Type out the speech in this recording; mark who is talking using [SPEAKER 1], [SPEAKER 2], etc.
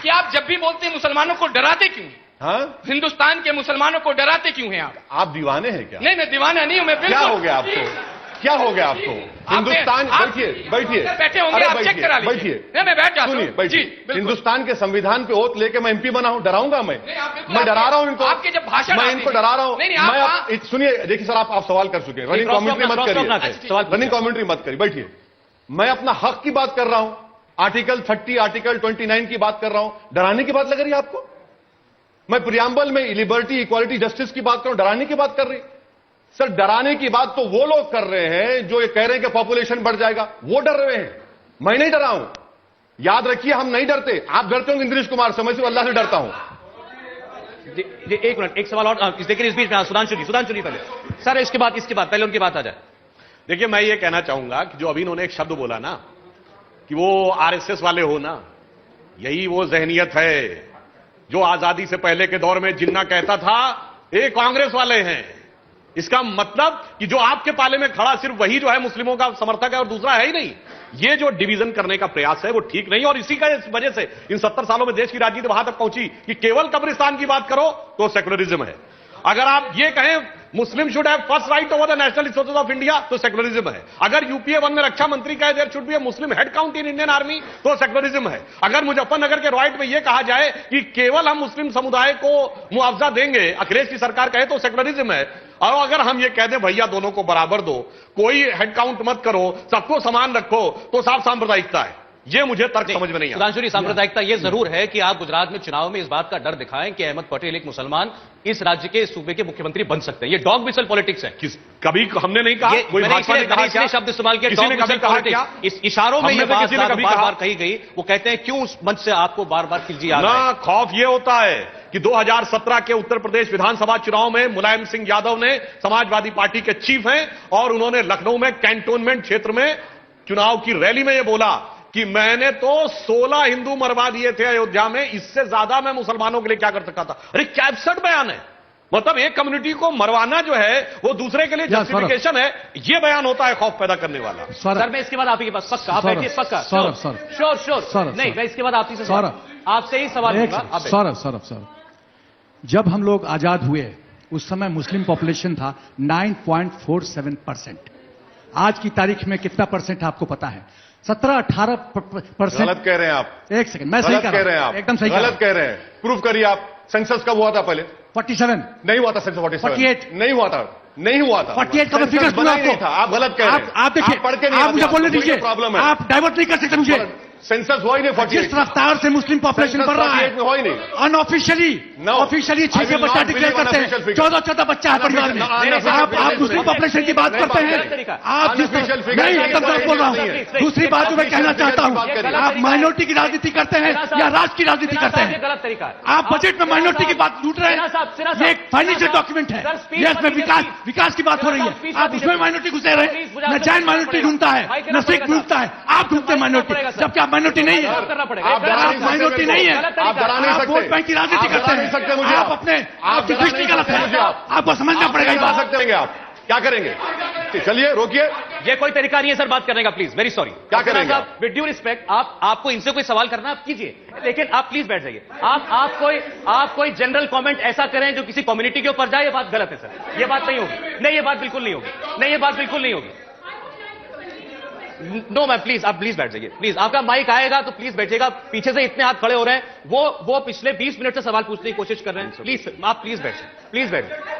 [SPEAKER 1] कि आप जब भी बोलते हैं मुसलमानों को डराते क्यों हैं?
[SPEAKER 2] हाँ,
[SPEAKER 1] हिंदुस्तान के मुसलमानों को डराते क्यों हैं
[SPEAKER 2] आप दीवाने हैं क्या?
[SPEAKER 1] नहीं, मैं दीवाना नहीं हूं। मैं
[SPEAKER 2] क्या हो गया आपको? क्या हो गया आपको? हिंदुस्तान, बैठिए बैठिए,
[SPEAKER 1] बैठे होंगे, आप चेक करा लीजिए।
[SPEAKER 2] बैठिए,
[SPEAKER 1] नहीं, मैं बैठ जाता हूं।
[SPEAKER 2] सुनिए, बैठिए। हिंदुस्तान के संविधान पे ओथ लेके मैं एमपी बना हूं, डराऊंगा मैं डरा रहा हूं इनको।
[SPEAKER 1] आपके जब भाषण,
[SPEAKER 2] मैं इनको डरा रहा हूं। मैं सुनिए, देखिए सर, आप सवाल कर चुके हैं, रनिंग कमेंट्री मत करिए, रनिंग कमेंट्री मत करिए, बैठिए। मैं अपना हक की बात कर रहा हूं, आर्टिकल 30, आर्टिकल 29 की बात कर रहा हूं। डराने की बात लग रही है आपको? मैं प्रियम्बल में लिबर्टी, इक्वालिटी, जस्टिस की बात कर रहा हूं, डराने की बात कर रही? सर, डराने की बात तो वो लोग कर रहे हैं जो ये कह रहे हैं कि पॉपुलेशन बढ़ जाएगा, वो डर रहे हैं। मैं नहीं डरा हूं, याद रखिए, हम नहीं डरते। आप डरते होंगे इंद्रेश कुमार से, मैं सिर्फ अल्लाह से डरता हूं।
[SPEAKER 3] एक मिनट, एक सवाल और, लेकिन इस बीच में सुधांशु जी पहले सर, इसके बाद पहले उनकी बात आ जाए।
[SPEAKER 4] देखिए, मैं ये कहना चाहूंगा कि जो अभी उन्होंने एक शब्द बोला ना कि वो आरएसएस वाले हो ना, यही वो जहनियत है जो आजादी से पहले के दौर में जिन्ना कहता था ये कांग्रेस वाले हैं। इसका मतलब कि जो आपके पाले में खड़ा सिर्फ वही जो है मुस्लिमों का समर्थक है और दूसरा है ही नहीं। ये जो डिवीजन करने का प्रयास है वो ठीक नहीं, और इसी का वजह से इन 70 सालों में देश की राजनीति वहां तक पहुंची कि केवल कब्रिस्तान की बात करो तो सेकुलरिज्म है। अगर आप ये कहें Muslim should have first right over the national resources of India तो सेकुलरिज्म है। अगर यूपीए 1 में रक्षा मंत्री का there should be a Muslim head count in Indian army तो सेकुलरिज्म है। अगर मुजफ्फरनगर के रॉयट में यह कहा जाए कि केवल हम मुस्लिम समुदाय को मुआवजा देंगे, अखिलेश की सरकार कहे तो सेकुलरिज्म है। और अगर हम ये कह दें भैया दोनों को बराबर दो, कोई हेड काउंट मत करो, सबको समान रखो, तो साफ सांप्रदायिकता है। ये मुझे तर्क समझ में नहीं आता।
[SPEAKER 3] सुधांशु जी, सांप्रदायिकता ये जरूर है कि आप गुजरात में चुनाव में इस बात का डर दिखाएं कि अहमद पटेल एक मुसलमान इस राज्य के सूबे के मुख्यमंत्री बन सकते हैं। ये डॉग विसल पॉलिटिक्स है।
[SPEAKER 4] कभी हमने नहीं कहा, कोई भाजपा ने कहा क्या?
[SPEAKER 3] शब्द इस्तेमाल किया, डॉग विसल पॉलिटिक्स। इस इशारों में ये बात बार कही गई। वो कहते हैं क्यों उस मंच से आपको बार बार खिलजी आ रहा है?
[SPEAKER 4] ना, खौफ ये होता है कि 2017 के उत्तर प्रदेश विधानसभा चुनाव में मुलायम सिंह यादव ने समाजवादी पार्टी के चीफ हैं और उन्होंने लखनऊ में कैंटोनमेंट क्षेत्र में चुनाव की रैली में यह बोला कि मैंने तो 16 हिंदू मरवा दिए थे अयोध्या में, इससे ज्यादा मैं मुसलमानों के लिए क्या कर सकता था। अरे क्या एब्सर्ड बयान है। मतलब एक कम्युनिटी को मरवाना जो है वो दूसरे के लिए जस्टिफिकेशन है। ये बयान होता है खौफ पैदा करने वाला।
[SPEAKER 3] सर, मैं इसके बाद आप ही के पास पक्का, आप बैठिए, पक्का श्योर नहीं, मैं इसके बाद आपसे ही सवाल करूंगा।
[SPEAKER 5] सर, जब हम लोग आजाद हुए उस समय मुस्लिम पॉपुलेशन था 9.47%। आज की तारीख में कितना परसेंट आपको पता है? 17-18%।
[SPEAKER 2] गलत कह रहे हैं आप।
[SPEAKER 5] एक सेकंड, मैं सही कह रहा हूं, एकदम सही
[SPEAKER 2] गलत कह रहे हैं। प्रूफ करिए आप। सेंसस कब हुआ था पहले?
[SPEAKER 5] 47
[SPEAKER 2] नहीं हुआ था। सेंसस
[SPEAKER 5] 48
[SPEAKER 2] नहीं हुआ था। नहीं हुआ था।
[SPEAKER 5] 48 का मैं फिगर सुना आपको।
[SPEAKER 2] आप गलत कह रहे हैं।
[SPEAKER 5] आप देखिए,
[SPEAKER 2] पढ़ के नहीं,
[SPEAKER 5] आप मुझे बोलने दीजिए,
[SPEAKER 2] प्रॉब्लम है।
[SPEAKER 5] आप डाइवर्ट नहीं कर सकते मुझे।
[SPEAKER 2] सेंसस हुआ ही नहीं। 48
[SPEAKER 5] जिस रफ्तार से मुस्लिम पॉपुलेशन बढ़ रहा है,
[SPEAKER 2] हुआ ही नहीं।
[SPEAKER 5] अनऑफिशियली ऑफिशियली 6 बच्चा डिक्लेयर करते हैं, 14 बच्चा है परिवार में। आप मुस्लिम पॉपुलेशन की बात करते हैं। आप जिस नहीं, एकदम गलत बोल रहा हूँ। दूसरी बात जो मैं कहना चाहता हूँ, आप माइनॉरिटी की राजनीति करते हैं या राष्ट्र की राजनीति करते हैं?
[SPEAKER 3] गलत तरीका है।
[SPEAKER 5] आप बजट में माइनॉरिटी की बात लूट रहे हैं। ये एक फाइनेंशियल डॉक्यूमेंट है, ये इसमें विकास की बात हो रही है। आप उसमें माइनॉरिटी घुसे रहे। न जैन माइनॉरिटी ढूंढता है, न सिख ढूंढता है, आप ढूंढते हैं माइनॉरिटी, जबकि आप माइनॉरिटी नहीं है।
[SPEAKER 3] करना पड़ेगा।
[SPEAKER 2] आप माइनॉरिटी नहीं है। आप डरा नहीं सकते।
[SPEAKER 5] वोट बैंक की राजनीति करते हैं मुझे। आप अपने आपकी दृष्टि गलत है, आपको समझना पड़ेगा।
[SPEAKER 2] बता सकते हैं आप क्या करेंगे? चलिए रोकिए,
[SPEAKER 3] ये कोई तरीका नहीं है सर बात करने का। Please, very sorry.
[SPEAKER 2] क्या करेंगे?
[SPEAKER 3] विद ड्यू रिस्पेक्ट, आपको इनसे कोई सवाल करना आप कीजिए, लेकिन आप प्लीज बैठ जाइए। आप कोई जनरल कमेंट ऐसा करें जो किसी कम्युनिटी के ऊपर जाए, ये बात गलत है सर। ये बात नहीं होगी। नहीं, ये बात बिल्कुल नहीं होगी। नहीं, ये बात बिल्कुल नहीं होगी। नो मैम, प्लीज, आप प्लीज बैठ जाइए। प्लीज, आपका माइक आएगा तो प्लीज बैठिएगा। पीछे से इतने हाथ खड़े हो रहे हैं, वो पिछले 20 मिनट से सवाल पूछने की कोशिश कर रहे हैं। प्लीज, आप प्लीज बैठ जाइए, प्लीज बैठ जाइए।